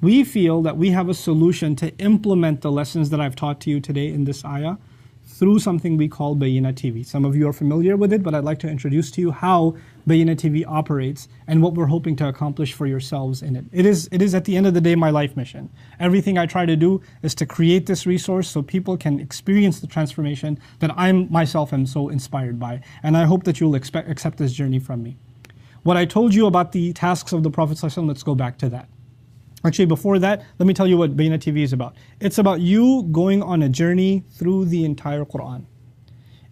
We feel that we have a solution to implement the lessons that I've taught to you today in this ayah through something we call Bayyinah TV. Some of you are familiar with it, but I'd like to introduce to you how Bayyinah TV operates and what we're hoping to accomplish for yourselves in it. It is at the end of the day my life mission. Everything I try to do is to create this resource so people can experience the transformation that I myself am so inspired by. And I hope that you'll accept this journey from me. What I told you about the tasks of the Prophet ﷺ, let's go back to that. Actually, before that, let me tell you what Bayyinah TV is about. It's about you going on a journey through the entire Qur'an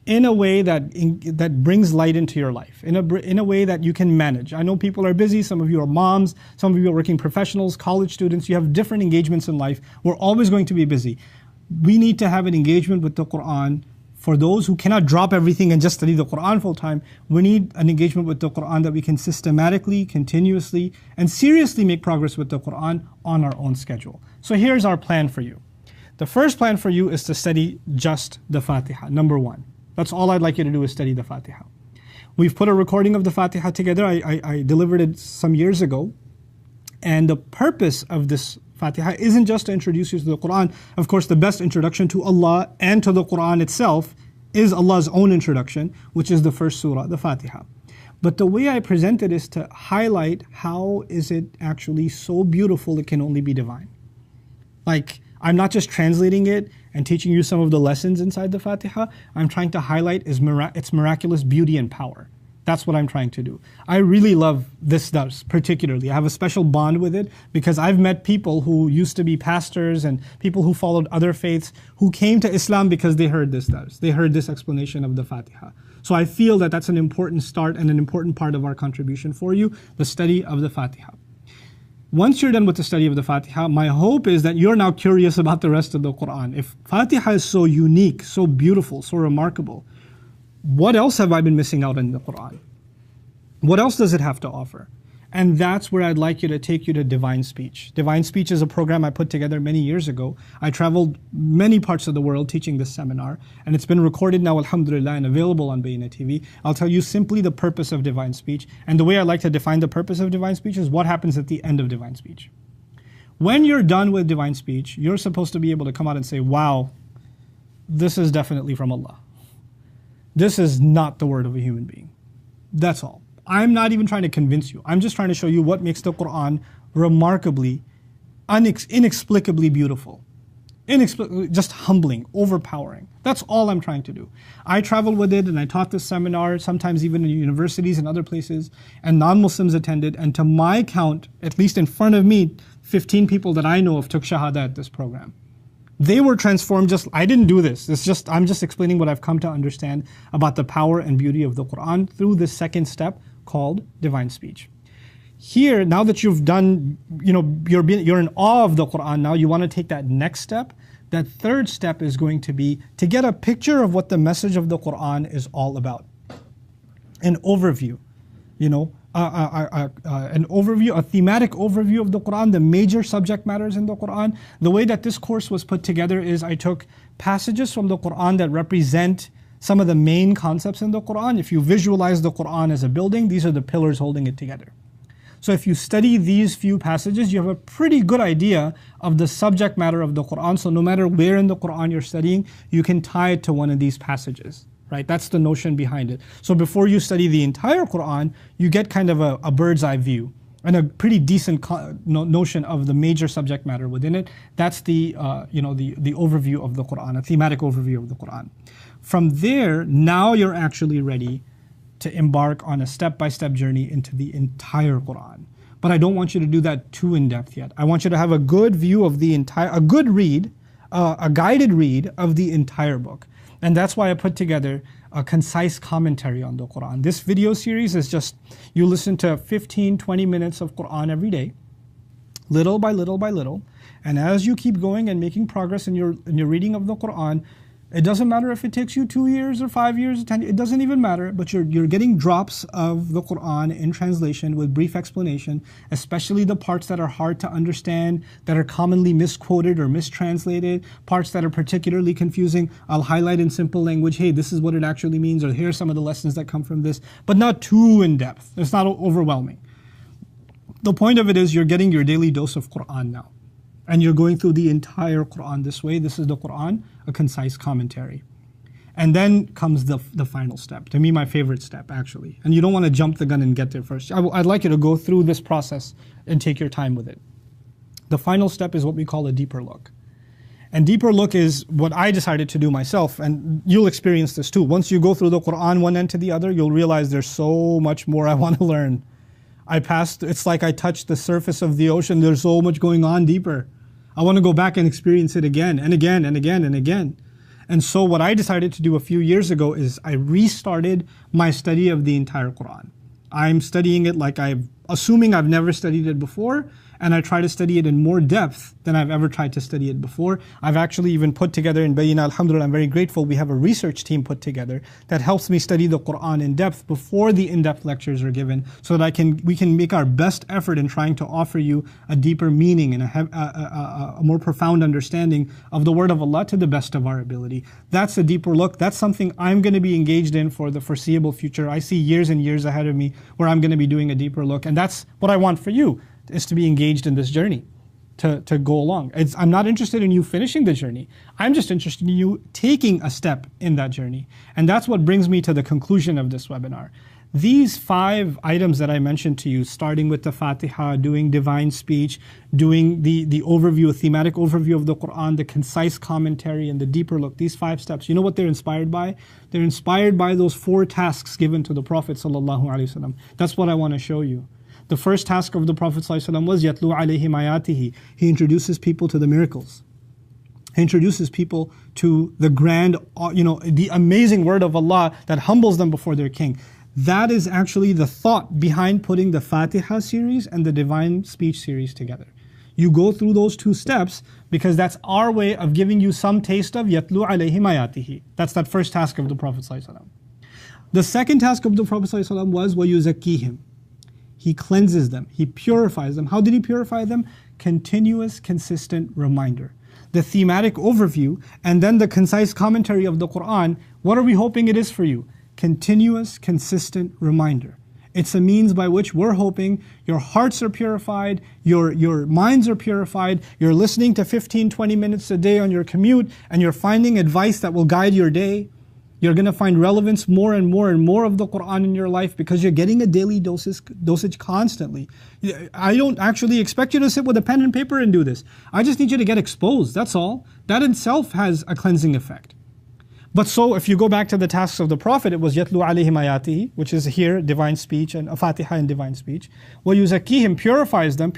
in a way that brings light into your life, in a way that you can manage. I know people are busy, some of you are moms, some of you are working professionals, college students, you have different engagements in life. We're always going to be busy. We need to have an engagement with the Qur'an. For those who cannot drop everything and just study the Qur'an full time, we need an engagement with the Qur'an that we can systematically, continuously, and seriously make progress with the Qur'an on our own schedule. So here's our plan for you. The first plan for you is to study just the Fatiha, number one. That's all I'd like you to do is study the Fatiha. We've put a recording of the Fatiha together. I delivered it some years ago. And the purpose of this Fatiha isn't just to introduce you to the Qur'an. Of course, the best introduction to Allah and to the Qur'an itself is Allah's own introduction, which is the first surah, the Fatiha. But the way I present it is to highlight how is it actually so beautiful it can only be divine. Like, I'm not just translating it and teaching you some of the lessons inside the Fatiha. I'm trying to highlight its miraculous beauty and power. That's what I'm trying to do. I really love this dars particularly. I have a special bond with it because I've met people who used to be pastors and people who followed other faiths who came to Islam because they heard this dars. They heard this explanation of the Fatiha. So I feel that that's an important start and an important part of our contribution for you, the study of the Fatiha. Once you're done with the study of the Fatiha, my hope is that you're now curious about the rest of the Qur'an. If Fatiha is so unique, so beautiful, so remarkable, what else have I been missing out in the Qur'an? What else does it have to offer? And that's where I'd like you to take you to Divine Speech. Divine Speech is a program I put together many years ago. I traveled many parts of the world teaching this seminar, and it's been recorded now, alhamdulillah, and available on Bayyinah TV. I'll tell you simply the purpose of Divine Speech. And the way I like to define the purpose of Divine Speech is what happens at the end of Divine Speech. When you're done with Divine Speech, you're supposed to be able to come out and say, wow, this is definitely from Allah. This is not the word of a human being. That's all. I'm not even trying to convince you. I'm just trying to show you what makes the Qur'an remarkably, inexplicably beautiful. Just humbling, overpowering. That's all I'm trying to do. I traveled with it and I taught this seminar, sometimes even in universities and other places, and non-Muslims attended. And to my count, at least in front of me, 15 people that I know of took Shahada at this program. They were transformed. I didn't do this. I'm just explaining what I've come to understand about the power and beauty of the Qur'an through this second step called Divine Speech. Here, now that you've done, you're in awe of the Qur'an now, you want to take that next step. That third step is going to be to get a picture of what the message of the Qur'an is all about. An overview, an overview, a thematic overview of the Qur'an, the major subject matters in the Qur'an. The way that this course was put together is I took passages from the Qur'an that represent some of the main concepts in the Qur'an. If you visualize the Qur'an as a building, these are the pillars holding it together. So if you study these few passages, you have a pretty good idea of the subject matter of the Qur'an. So no matter where in the Qur'an you're studying, you can tie it to one of these passages. Right? That's the notion behind it. So before you study the entire Qur'an, you get kind of a bird's eye view and a pretty decent notion of the major subject matter within it. That's the overview of the Qur'an, a thematic overview of the Qur'an. From there, now you're actually ready to embark on a step-by-step journey into the entire Qur'an. But I don't want you to do that too in-depth yet. I want you to have a good view of a good read, a guided read of the entire book. And that's why I put together a concise commentary on the Qur'an. This video series is just, you listen to 15, 20 minutes of Qur'an every day, little by little by little. And as you keep going and making progress in your reading of the Qur'an, it doesn't matter if it takes you 2 years or 5 years or 10 years, it doesn't even matter, but you're getting drops of the Qur'an in translation with brief explanation, especially the parts that are hard to understand, that are commonly misquoted or mistranslated, parts that are particularly confusing. I'll highlight in simple language, hey, this is what it actually means, or here are some of the lessons that come from this, but not too in depth. It's not overwhelming. The point of it is you're getting your daily dose of Qur'an now. And you're going through the entire Qur'an this way. This is the Qur'an, a concise commentary. And then comes the final step. To me, my favorite step, actually. And you don't want to jump the gun and get there first. I'd like you to go through this process and take your time with it. The final step is what we call a deeper look. And deeper look is what I decided to do myself, and you'll experience this too. Once you go through the Qur'an one end to the other, you'll realize there's so much more I want to learn. It's like I touched the surface of the ocean. There's so much going on deeper. I want to go back and experience it again and again and again and again. And so what I decided to do a few years ago is I restarted my study of the entire Qur'an. I'm studying it like assuming I've never studied it before, and I try to study it in more depth than I've ever tried to study it before. I've actually even put together in Bayina, alhamdulillah, I'm very grateful, we have a research team put together that helps me study the Qur'an in depth before the in-depth lectures are given, so that we can make our best effort in trying to offer you a deeper meaning and a more profound understanding of the word of Allah to the best of our ability. That's a deeper look. That's something I'm going to be engaged in for the foreseeable future. I see years and years ahead of me where I'm going to be doing a deeper look, and that's what I want for you, is to be engaged in this journey, to go along. I'm not interested in you finishing the journey. I'm just interested in you taking a step in that journey. And that's what brings me to the conclusion of this webinar. These 5 items that I mentioned to you, starting with the Fatiha, doing divine speech, doing the overview, a thematic overview of the Qur'an, the concise commentary, and the deeper look, these 5 steps, you know what they're inspired by? They're inspired by those 4 tasks given to the Prophet ﷺ. That's what I want to show you. The first task of the Prophet ﷺ was يَتْلُو عَلَيْهِمْ آيَاتِهِ. He introduces people to the miracles. He introduces people to the grand, the amazing word of Allah that humbles them before their king. That is actually the thought behind putting the Fatiha series and the Divine Speech series together. You go through those 2 steps because that's our way of giving you some taste of يَتْلُو عَلَيْهِمْ آيَاتِهِ. That's that first task of the Prophet ﷺ. The second task of the Prophet ﷺ was وَيُزَكِّيهِمْ. He cleanses them. He purifies them. How did he purify them? Continuous, consistent reminder. The thematic overview and then the concise commentary of the Qur'an, what are we hoping it is for you? Continuous, consistent reminder. It's a means by which we're hoping your hearts are purified, your minds are purified, you're listening to 15, 20 minutes a day on your commute, and you're finding advice that will guide your day. You're going to find relevance more and more and more of the Qur'an in your life because you're getting a daily dosage constantly. I don't actually expect you to sit with a pen and paper and do this. I just need you to get exposed, that's all. That in itself has a cleansing effect. But so if you go back to the tasks of the Prophet, it was يَتْلُو عَلَيْهِمْ آيَاتِهِ, which is here, divine speech, and Fatiha and divine speech. وَيُزَكِّيهِمْ, purifies them.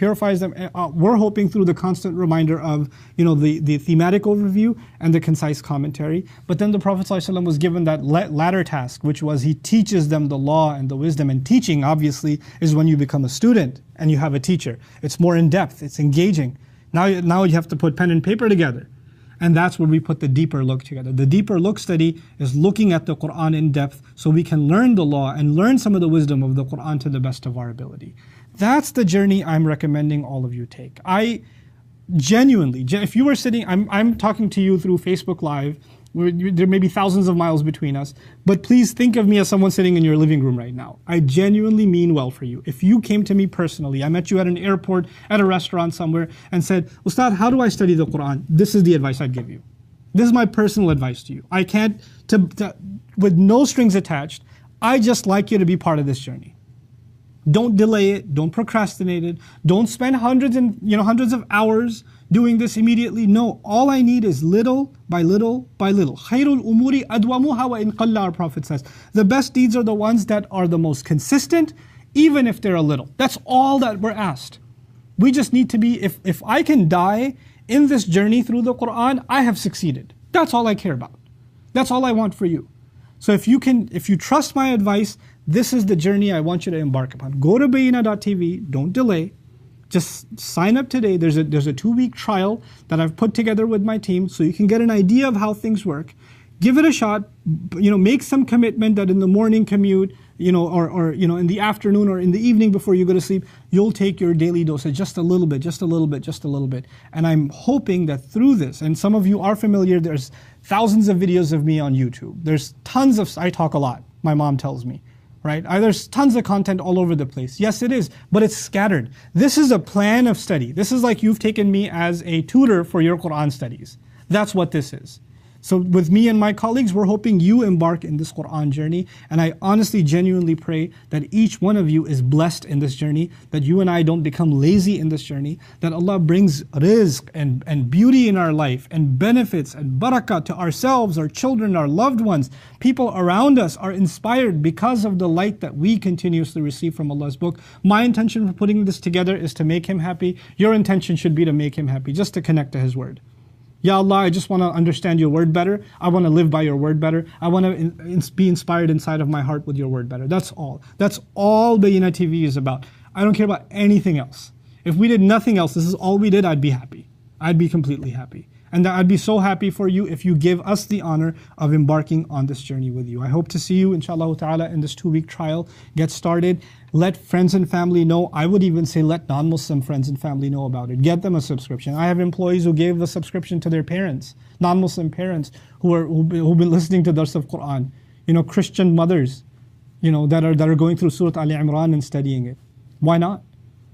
We're hoping through the constant reminder of the thematic overview and the concise commentary. But then the Prophet ﷺ was given that latter task, which was he teaches them the law and the wisdom. And teaching, obviously, is when you become a student and you have a teacher. It's more in depth, it's engaging. Now you have to put pen and paper together. And that's where we put the deeper look together. The deeper look study is looking at the Qur'an in depth so we can learn the law and learn some of the wisdom of the Qur'an to the best of our ability. That's the journey I'm recommending all of you take. I genuinely, if you were sitting, I'm talking to you through Facebook Live, there may be thousands of miles between us, but please think of me as someone sitting in your living room right now. I genuinely mean well for you. If you came to me personally, I met you at an airport, at a restaurant somewhere, and said, Ustad, how do I study the Qur'an? This is the advice I'd give you. This is my personal advice to you. I can't, with no strings attached, I just like you to be part of this journey. Don't delay it, don't procrastinate it, don't spend hundreds of hours doing this immediately. No, all I need is little by little by little. خَيْرُ الْأُمُورِ أَدْوَمُهَا وَإِنْ قَلَّ, our Prophet says. The best deeds are the ones that are the most consistent, even if they're a little. That's all that we're asked. We just need to be, if I can die in this journey through the Qur'an, I have succeeded. That's all I care about. That's all I want for you. So if you trust my advice, this is the journey I want you to embark upon. Go to bayina.tv, don't delay. Just sign up today. There's a 2-week trial that I've put together with my team so you can get an idea of how things work. Give it a shot. Make some commitment that in the morning commute, or in the afternoon or in the evening before you go to sleep, you'll take your daily dosage just a little bit, just a little bit, just a little bit. And I'm hoping that through this, and some of you are familiar, there's thousands of videos of me on YouTube. There's tons of, I talk a lot, my mom tells me. right? There's tons of content all over the place. Yes, it is, but it's scattered. This is a plan of study. This is like you've taken me as a tutor for your Qur'an studies. That's what this is. So with me and my colleagues, we're hoping you embark in this Qur'an journey. And I honestly, genuinely pray that each one of you is blessed in this journey, that you and I don't become lazy in this journey, that Allah brings rizq and beauty in our life and benefits and barakah to ourselves, our children, our loved ones. People around us are inspired because of the light that we continuously receive from Allah's book. My intention for putting this together is to make Him happy. Your intention should be to make Him happy, just to connect to His word. Ya Allah, I just want to understand your word better. I want to live by your word better. I want to be inspired inside of my heart with your word better. That's all. That's all Bayyinah TV is about. I don't care about anything else. If we did nothing else, this is all we did, I'd be happy. I'd be completely happy. And I'd be so happy for you if you give us the honor of embarking on this journey with you. I hope to see you, inshallah ta'ala, in this 2-week trial. Get started. Let friends and family know. I would even say let non-Muslim friends and family know about it. Get them a subscription. I have employees who gave the subscription to their parents, non-Muslim parents who've been listening to Dars of Qur'an. You know, Christian mothers, you know, that are going through Surah Ali Imran and studying it. Why not?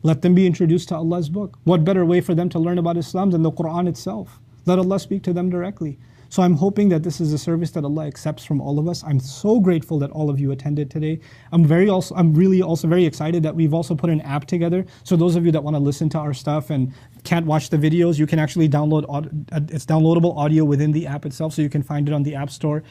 Let them be introduced to Allah's book. What better way for them to learn about Islam than the Qur'an itself? Let Allah speak to them directly. So I'm hoping that this is a service that Allah accepts from all of us. I'm so grateful that all of you attended today. I'm really also very excited that we've also put an app together. So those of you that want to listen to our stuff and can't watch the videos, you can actually download, it's downloadable audio within the app itself, so you can find it on the App Store.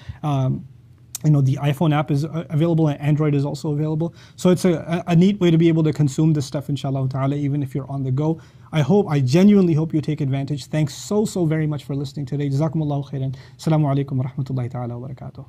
You know, the iPhone app is available and Android is also available. So it's a neat way to be able to consume this stuff, inshallah ta'ala, even if you're on the go. I genuinely hope you take advantage. Thanks so very much for listening today. Jazakumullahu khairan. Assalamu alaikum wa rahmatullahi ta'ala wa barakatuh.